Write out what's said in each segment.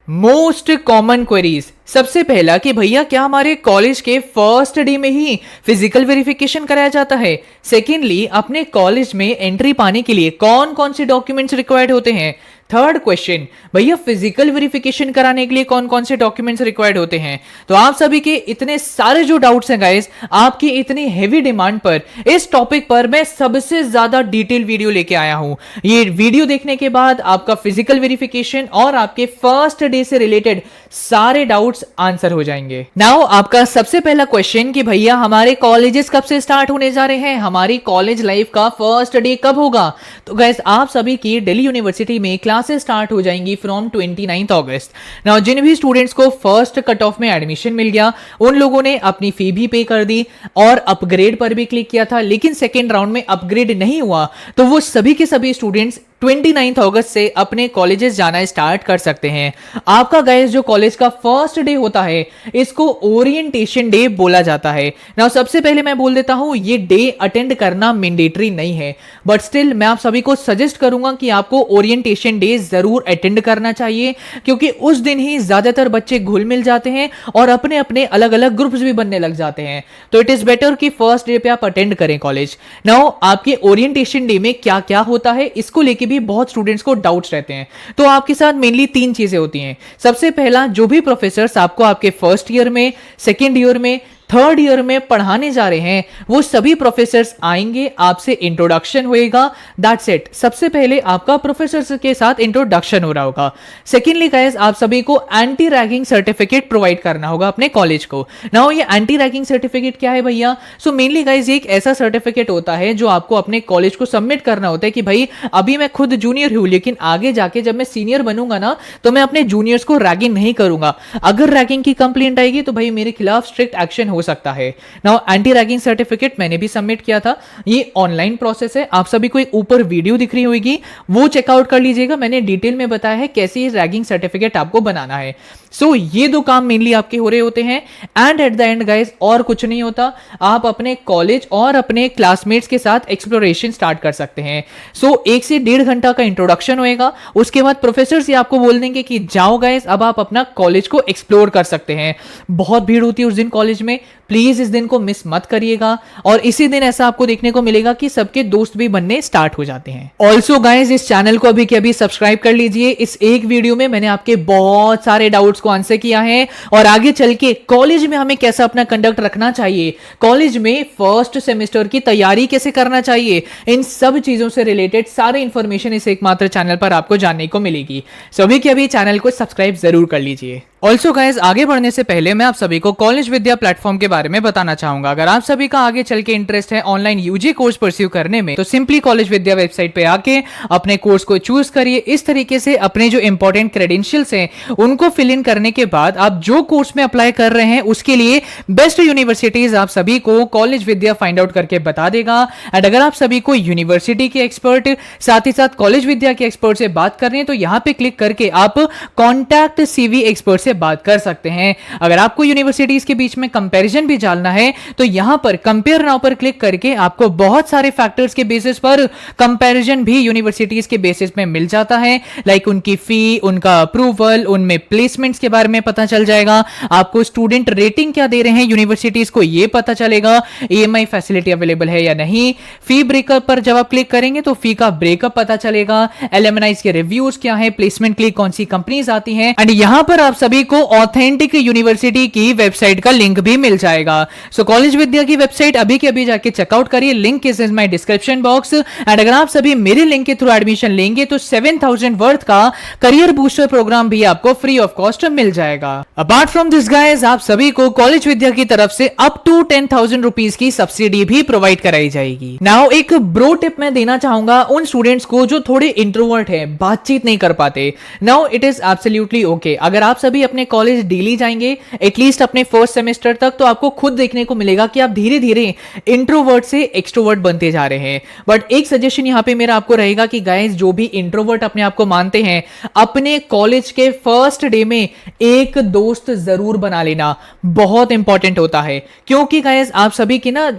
Most common queries. सबसे पहला कि भैया क्या हमारे कॉलेज के फर्स्ट डे में ही फिजिकल वेरिफिकेशन कराया जाता है। सेकेंडली, अपने कॉलेज में एंट्री पाने के लिए कौन कौन से डॉक्यूमेंट्स रिक्वायर्ड होते हैं। थर्ड क्वेश्चन, भैया फिजिकल वेरिफिकेशन कराने के लिए कौन कौन से डॉक्यूमेंट्स रिक्वायर्ड होते हैं। तो आप सभी के इतने सारे जो डाउट्स हैं गाइस, आपकी इतनी हेवी डिमांड पर इस टॉपिक पर मैं सबसे ज्यादा डिटेल वीडियो लेके आया हूं। ये वीडियो देखने के बाद आपका फिजिकल वेरिफिकेशन और आपके फर्स्ट डे से रिलेटेड सारे डाउट्स आंसर हो जाएंगे। नाउ आपका सबसे पहला क्वेश्चन कि भैया हमारे कॉलेजेस कब से स्टार्ट होने जा रहे हैं, हमारी कॉलेज लाइफ का फर्स्ट डे कब होगा। तो गाइस आप सभी की दिल्ली यूनिवर्सिटी में क्लासेस स्टार्ट हो जाएंगी फ्रॉम 29 अगस्त। नाउ जिन भी स्टूडेंट्स को फर्स्ट कट ऑफ में एडमिशन मिल गया उन लोगों ने अपनी फी भी पे कर दी और अपग्रेड पर भी क्लिक किया था, लेकिन सेकेंड राउंड में अपग्रेड नहीं हुआ तो वो सभी के सभी स्टूडेंट्स 29 अगस्त से अपने कॉलेजेस जाना स्टार्ट कर सकते हैं। आपका गाइस जो कॉलेज का फर्स्ट डे होता है इसको ओरिएंटेशन डे बोला जाता है। नाउ सबसे पहले मैं बोल देता हूं ये डे अटेंड करना मैंडेटरी नहीं है, बट स्टिल मैं आप सभी को सजेस्ट करूंगा कि आपको ओरिएंटेशन डे जरूर अटेंड करना चाहिए, क्योंकि उस दिन ही ज्यादातर बच्चे घुल मिल जाते हैं और अपने अपने अलग अलग ग्रुप्स भी बनने लग जाते हैं। तो इट इज बेटर कि फर्स्ट डे पे आप अटेंड करें कॉलेज। नाउ आपके ओरिएंटेशन डे में क्या क्या होता है इसको लेके भी बहुत स्टूडेंट्स को डाउट्स रहते हैं। तो आपके साथ मेनली तीन चीजें होती हैं। सबसे पहला, जो भी प्रोफेसर्स आपको आपके फर्स्ट ईयर में, सेकेंड ईयर में, थर्ड ईयर में पढ़ाने जा रहे हैं वो सभी प्रोफेसर्स आएंगे, आपसे इंट्रोडक्शन होएगा, दैट्स इट। सबसे पहले आपका प्रोफेसर्स के साथ इंट्रोडक्शन हो रहा होगा। सेकेंडली गाइस आप सभी को एंटी रैगिंग सर्टिफिकेट प्रोवाइड करना होगा अपने कॉलेज को। नाउ ये एंटी रैगिंग सर्टिफिकेट क्या है भैया? सो मेनली गाइस ये एक ऐसा सर्टिफिकेट होता है जो आपको अपने कॉलेज को सबमिट करना होता है कि भाई अभी मैं खुद जूनियर हूं लेकिन आगे जाके जब मैं सीनियर बनूंगा ना तो मैं अपने जूनियर्स को रैगिंग नहीं करूंगा। अगर रैगिंग की कंप्लेंट आएगी तो भाई मेरे खिलाफ स्ट्रिक्ट एक्शन हो सकता है। नाउ एंटी रैगिंग सर्टिफिकेट मैंने भी सबमिट किया था। ये ऑनलाइन प्रोसेस है, आप सभी को एक ऊपर वीडियो दिख रही होगी वो चेकआउट कर लीजिएगा। मैंने डिटेल में बताया है कैसे ये रैगिंग सर्टिफिकेट आपको बनाना है। सो ये दो काम मेनली आपके हो रहे होते हैं and at the end guys और कुछ नहीं होता। आप अपने कॉलेज और अपने क्लासमेट्स के साथ एक्सप्लोरेशन स्टार्ट कर सकते हैं। सो 1 से 1.5 घंटा का इंट्रोडक्शन होएगा, उसके बाद प्रोफेसर ये आपको बोल देंगे कि जाओ गाइस अब आप अपना कॉलेज को एक्सप्लोर कर सकते हैं। बहुत भीड़ होती है उस दिन कॉलेज में, प्लीज इस दिन को मिस मत करिएगा। और इसी दिन ऐसा आपको देखने को मिलेगा कि सबके दोस्त भी बनने स्टार्ट हो जाते हैं। ऑल्सो गाइज इस चैनल को अभी के अभी सब्सक्राइब कर लीजिए। इस एक वीडियो में मैंने आपके बहुत सारे डाउट्स को आंसर किया है और आगे चल के कॉलेज में हमें कैसा अपना कंडक्ट रखना चाहिए, कॉलेज में फर्स्ट सेमेस्टर की तैयारी कैसे करना चाहिए, इन सब चीजों से रिलेटेड सारे इंफॉर्मेशन इस एकमात्र चैनल पर आपको जानने को मिलेगी। सो अभी के अभी चैनल को सब्सक्राइब जरूर कर लीजिए। ऑल्सो गाइज आगे बढ़ने से पहले मैं आप सभी को कॉलेज विद्या प्लेटफॉर्म के बारे में बताना चाहूंगा। अगर आप सभी का आगे चल के इंटरेस्ट है ऑनलाइन यूजी कोर्स परस्यू करने में तो सिंपली कॉलेज विद्या वेबसाइट पे आके अपने कोर्स को चूज करिए। इस तरीके से अपने जो इंपॉर्टेंट क्रेडेंशियल्स हैं उनको फिल इन करने के बाद आप जो कोर्स में अप्लाई कर रहे हैं उसके लिए बेस्ट यूनिवर्सिटीज आप सभी को कॉलेज विद्या फाइंड आउट करके बता देगा। एंड अगर आप सभी को यूनिवर्सिटी के एक्सपर्ट साथ ही साथ कॉलेज विद्या के एक्सपर्ट से बात कर रहे हैं तो यहां पे क्लिक करके आप कॉन्टैक्ट सीवी एक्सपर्ट से बात कर सकते हैं। अगर आपको यूनिवर्सिटीज के बीच में कंपैरिजन भी जानना है तो यहां पर कंपेयर नाउ पर क्लिक करके आपको बहुत सारे फैक्टर्स के बेसिस पर कंपैरिजन भी यूनिवर्सिटीज के बेसिस में मिल जाता है। लाइक उनकी फी, उनका अप्रूवल, उनमें प्लेसमेंट्स के बारे में पता चल जाएगा। आपको स्टूडेंट रेटिंग क्या दे रहे हैं यूनिवर्सिटीज को यह पता चलेगा। ईएमआई फैसिलिटी अवेलेबल है या नहीं। फी ब्रेकअप पर जब आप क्लिक करेंगे तो फी का ब्रेकअप पता चलेगा। एलुमनाइज के रिव्यूज क्या है, प्लेसमेंट के लिए कौन सी कंपनीज आती हैं एंड यहां पर आप सभी को ऑथेंटिक यूनिवर्सिटी की वेबसाइट का लिंक भी मिल जाएगा। सो कॉलेज विद्या की वेबसाइट अभी के अभी जाके चेकआउट करिए, link is in my description box. And अगर आप सभी मेरे लिंक के थ्रू एडमिशन लेंगे तो 7000 वर्थ का करियर बूस्टर प्रोग्राम भी आपको फ्री ऑफ कॉस्ट मिल जाएगा। अपार्ट फ्रॉम दिस गाइस आप सभी को कॉलेज विद्या की तरफ से अप टू 10,000 रुपीज की सब्सिडी भी प्रोवाइड कराई जाएगी। नाउ एक ब्रो टिप मैं देना चाहूंगा उन स्टूडेंट्स को जो थोड़े इंट्रोवर्ट है, बातचीत नहीं कर पाते। Now it is absolutely okay. अगर आप सभी अपने कॉलेज डेली जाएंगे एटलीस्ट अपने फर्स्ट सेमेस्टर तक, तो आपको खुद देखने को मिलेगा कि आप धीरे धीरे इंट्रोवर्ट से एक्सट्रोवर्ट बनते जा रहे हैं। बट एक सजेशन यहां पे मेरा आपको रहेगा कि गाइस जो भी इंट्रोवर्ट अपने आप को मानते हैं, अपने कॉलेज के फर्स्ट डे में एक दोस्त जरूर बना लेना, बहुत इंपॉर्टेंट होता है। क्योंकि गाइस आप सभी की ना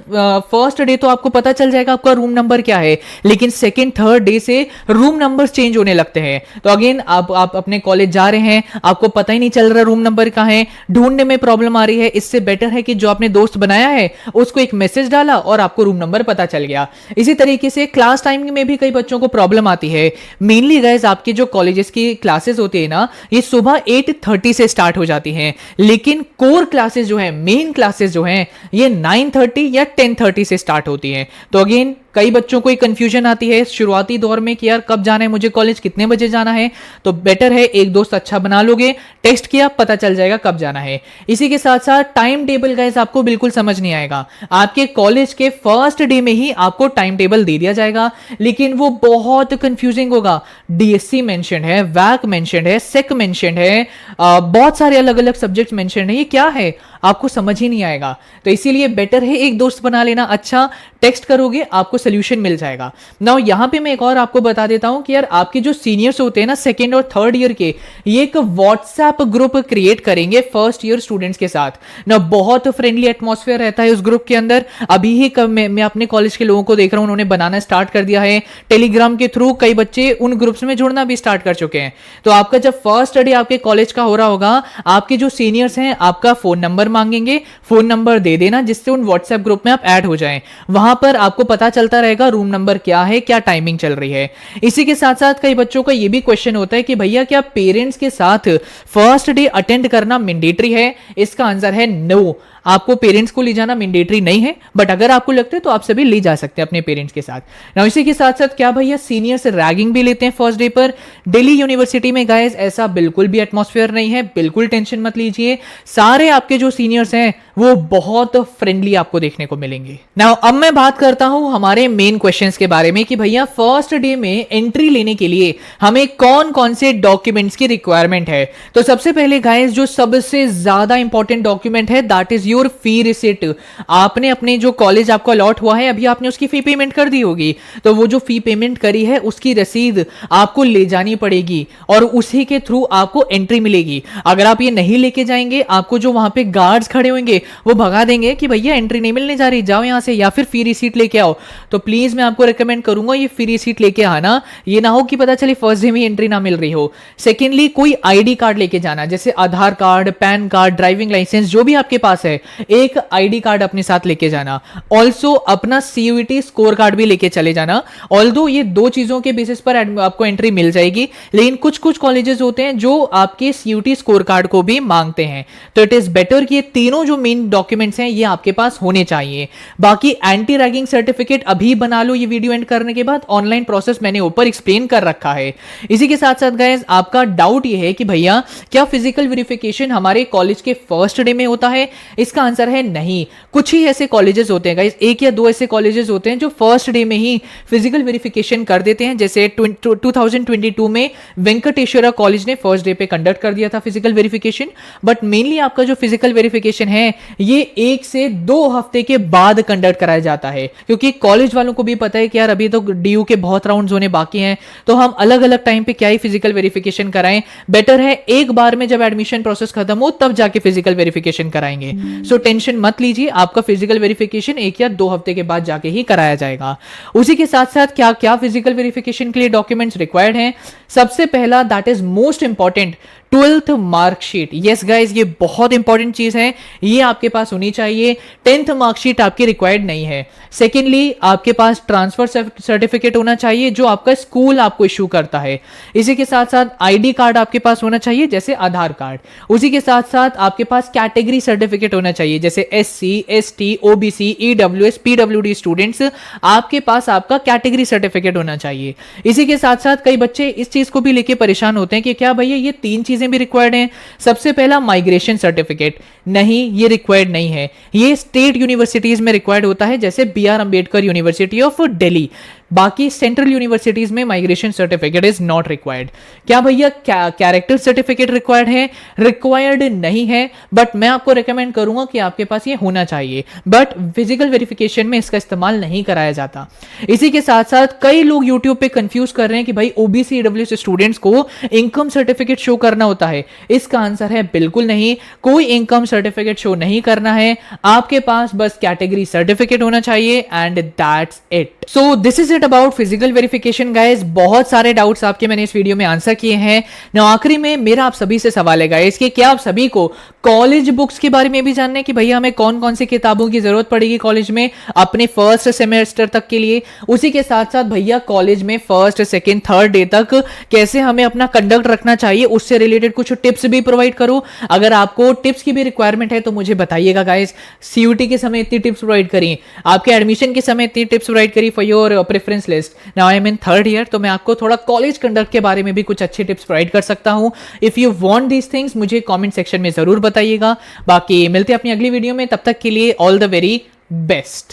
फर्स्ट डे तो आपको पता चल जाएगा आपका रूम नंबर क्या है, लेकिन सेकंड थर्ड डे से रूम नंबर्स चेंज होने लगते हैं। तो अगेन आप अपने कॉलेज जा रहे हैं, आपको पता ही नहीं चल रहा रूम नंबर कहां है, ढूंढने में प्रॉब्लम आ रही है। इससे बेटर है कि जो आपने दोस्त बनाया है उसको एक मैसेज डाला और आपको रूम नंबर पता चल गया। इसी तरीके से क्लास टाइमिंग में भी कई बच्चों को प्रॉब्लम आती है। मेनली गाइस आपकी जो कॉलेजेस की क्लासेस होती है ना, ये सुबह 8:30 से स्टार्ट हो जाती हैं, लेकिन कोर क्लासेस जो है, मेन क्लासेस जो हैं, ये 9:30 या 10:30 से स्टार्ट होती हैं। तो अगेन कई बच्चों को एक कंफ्यूजन आती है शुरुआती दौर में कि यार कब जाना है मुझे कॉलेज, कितने बजे जाना है। तो बेटर है एक दोस्त अच्छा बना लोगे, टेक्स्ट किया पता चल जाएगा कब जाना है। इसी के साथ साथ टाइम टेबल गाइस आपको बिल्कुल समझ नहीं आएगा। आपके कॉलेज के फर्स्ट डे में ही आपको टाइम टेबल दे दिया जाएगा, लेकिन वो बहुत कंफ्यूजिंग होगा। डीएससी मेंशन है, वैक मेंशन है, सेक मेंशन है, बहुत सारे अलग अलग सब्जेक्ट मेंशन है। ये क्या है आपको समझ ही नहीं आएगा। तो इसीलिए बेटर है एक दोस्त बना लेना, अच्छा टेक्स्ट करोगे आपको सोल्यूशन मिल जाएगा। नाउ यहां पे मैं एक और आपको बता देता हूं कि यार आपके जो सीनियर्स होते हैं ना सेकंड और थर्ड ईयर के, ये एक व्हाट्सएप ग्रुप क्रिएट करेंगे फर्स्ट ईयर स्टूडेंट्स के साथ ना। बहुत फ्रेंडली एटमॉस्फेयर रहता है उस ग्रुप के अंदर। अभी ही मैं अपने कॉलेज के लोगों को देख रहा हूं, उन्होंने बनाना स्टार्ट कर दिया है टेलीग्राम के थ्रू। कई बच्चे उन ग्रुप्स में जुड़ना भी स्टार्ट कर चुके हैं। तो आपका जब फर्स्ट डे आपके कॉलेज का हो रहा होगा, आपके जो सीनियर्स हैं आपका फोन नंबर मांगेंगे, फोन नंबर दे देना जिससे उन व्हाट्सएप ग्रुप में आप ऐड हो जाएं। वहां पर आपको पता चलता रहेगा रूम नंबर क्या है, क्या टाइमिंग चल रही है। इसी के साथ साथ कई बच्चों का यह भी क्वेश्चन होता है कि भैया क्या पेरेंट्स के साथ फर्स्ट डे अटेंड करना मैंडेटरी है? इसका आंसर है नो। आपको पेरेंट्स को ले जाना मैंडेटरी नहीं है, बट अगर आपको लगता है तो आप सभी ले जा सकते हैं अपने पेरेंट्स के साथ। ना इसी के साथ साथ क्या भैया सीनियर से रैगिंग भी लेते हैं फर्स्ट डे पर? दिल्ली यूनिवर्सिटी में गाइस ऐसा बिल्कुल भी एटमॉस्फेयर नहीं है, बिल्कुल टेंशन मत लीजिए। सारे आपके जो सीनियर्स हैं वो बहुत फ्रेंडली आपको देखने को मिलेंगे। नाउ अब मैं बात करता हूं हमारे मेन क्वेश्चंस के बारे में कि भैया फर्स्ट डे में एंट्री लेने के लिए हमें कौन कौन से डॉक्यूमेंट्स की रिक्वायरमेंट है। तो सबसे पहले गाइस जो सबसे ज्यादा इंपॉर्टेंट डॉक्यूमेंट है that is your fee receipt. आपने अपने जो कॉलेज आपको अलॉट हुआ है अभी आपने उसकी फी पेमेंट कर दी होगी, तो वो जो फी पेमेंट करी है उसकी रसीद आपको ले जानी पड़ेगी और उसी के थ्रू आपको एंट्री मिलेगी। अगर आप ये नहीं लेके जाएंगे आपको जो वहां पे गार्ड्स खड़े होंगे वो भगा देंगे कि भैया एंट्री नहीं मिलने जा रही, जाओ यहां से, या फिर फी रिसीट लेके आओ। तो प्लीज मैं आपको रिकमेंड करूंगा ये फी रिसीट लेके आना, ये ना हो कि पता चले फर्स्ट डे में एंट्री ना मिल रही हो। सेकेंडली कोई आईडी कार्ड लेके जाना, जैसे Aadhaar card, PAN card, driving licence जो भी आपके पास है, एक आईडी कार्ड अपने साथ लेके जाना। ऑल्सो अपना सीयूईटी स्कोर कार्ड भी लेके चले जाना। ऑल्दो ये दो चीजों के बेसिस पर आपको एंट्री मिल जाएगी, लेकिन कुछ कुछ कॉलेजेस होते हैं जो आपके सीयूईटी स्कोर कार्ड को भी मांगते हैं। तो इट इज बेटर कि ये तीनों जो मेन डॉक्यूमेंट्स हैं ये आपके पास होने चाहिए। बाकी एंटी रैगिंग सर्टिफिकेट अभी बना लो, ये वीडियो एंड करने के बाद ऑनलाइन प्रोसेस मैंने ऊपर एक्सप्लेन कर रखा है। इसी के साथ साथ गाइस आपका डाउट ये है कि भैया क्या फिजिकल वेरिफिकेशन हमारे कॉलेज के फर्स्ट डे में होता है? इसका आंसर है नहीं। कुछ ही ऐसे कॉलेजेस होते हैं गाइस, एक या दो ऐसे कॉलेजेस होते हैं जो फर्स्ट डे में ही फिजिकल वेरिफिकेशन कर देते हैं। जैसे 2022 में वेंकटेश्वरा कॉलेज ने फर्स्ट डे पे कंडक्ट कर दिया था फिजिकल वेरिफिकेशन। बट मेनली आपका जो फिजिकल वेरिफिकेशन है ये 1 से 2 हफ्ते के बाद कंडक्ट कराया जाता है, क्योंकि कॉलेज वालों को भी पता है कि यार अभी तो डीयू के बहुत राउंड्स होने बाकी हैं, तो हम अलग अलग टाइम पे क्या ही फिजिकल वेरिफिकेशन कराएं। बेटर है एक बार में जब एडमिशन प्रोसेस खत्म हो तब जाके फिजिकल वेरिफिकेशन कराएंगे। सो टेंशन मत लीजिए, आपका फिजिकल वेरिफिकेशन 1 या 2 हफ्ते के बाद जाके ही कराया जाएगा। उसी के साथ साथ क्या क्या फिजिकल वेरिफिकेशन के लिए डॉक्यूमेंट्स रिक्वायर्ड हैं? सबसे पहला that is most important 12th marksheet. Yes guys ये बहुत इंपॉर्टेंट चीज है, ये आपके पास होनी चाहिए। 10th मार्कशीट आपकी रिक्वायर्ड नहीं है। सेकेंडली आपके पास ट्रांसफर सर्टिफिकेट होना चाहिए जो आपका स्कूल आपको इशू करता है। इसी के साथ साथ आईडी कार्ड आपके पास होना चाहिए जैसे आधार कार्ड। उसी के साथ साथ आपके पास कैटेगरी सर्टिफिकेट होना चाहिए जैसे SC, ST, OBC, EWS, PWD students, आपके पास आपका कैटेगरी सर्टिफिकेट होना चाहिए। इसी के साथ साथ कई बच्चे इस चीज को भी लेके परेशान होते हैं कि क्या भैया ये 3 चीजें भी रिक्वायर्ड हैं। सबसे पहला माइग्रेशन सर्टिफिकेट, नहीं ये रिक्वायर्ड नहीं है, ये स्टेट यूनिवर्सिटीज में रिक्वायर्ड होता है जैसे BR Ambedkar university of Delhi. बाकी सेंट्रल यूनिवर्सिटीज में migration certificate is not required. क्या भैया कैरेक्टर सर्टिफिकेट रिक्वायर्ड है? रिक्वायर्ड नहीं है, बट मैं आपको रिकमेंड करूंगा कि आपके पास ये होना चाहिए, बट फिजिकल वेरिफिकेशन में इसका इस्तेमाल नहीं कराया जाता। इसी के साथ साथ कई लोग यूट्यूब पे कंफ्यूज कर रहे हैं कि भाई ओबीसी ईडब्ल्यूएस स्टूडेंट्स को इनकम सर्टिफिकेट शो करना होता है। इसका आंसर है बिल्कुल नहीं, कोई इनकम सर्टिफिकेट शो नहीं करना है, आपके पास बस कैटेगरी सर्टिफिकेट होना चाहिए and that's it. So this is it about physical verification guys. बहुत सारे डाउट्स आपके मैंने इस वीडियो में आंसर किए हैं। ना आखिरी में मेरा आप सभी से सवाल है गाइस कि क्या आप सभी को कॉलेज बुक्स के बारे में भी जानना है कि भैया हमें कौन कौन सी किताबों की जरूरत पड़ेगी कॉलेज में अपने फर्स्ट सेमेस्टर तक के लिए। उसी के साथ साथ भैया कॉलेज में फर्स्ट सेकेंड थर्ड डे तक कैसे हमें अपना कंडक्ट रखना चाहिए उससे रिलेटेड कुछ टिप्स भी प्रोवाइड करूं। अगर आपको टिप्स की भी रिक्वायरमेंट है तो मुझे बताइएगा गाइस। सीयूटी के समय इतनी टिप्स प्रोवाइड करी, आपके एडमिशन के समय इतनी टिप्स प्रोवाइड करी for your preference list. Now I am in third year, तो मैं आपको थोड़ा कॉलेज कंडक्ट के बारे में भी कुछ अच्छे टिप्स प्रोवाइड कर सकता हूं। If you want these things मुझे कमेंट सेक्शन में जरूर बताइएगा। बाकी मिलते हैं अपनी अगली वीडियो में, तब तक के लिए ऑल द वेरी बेस्ट।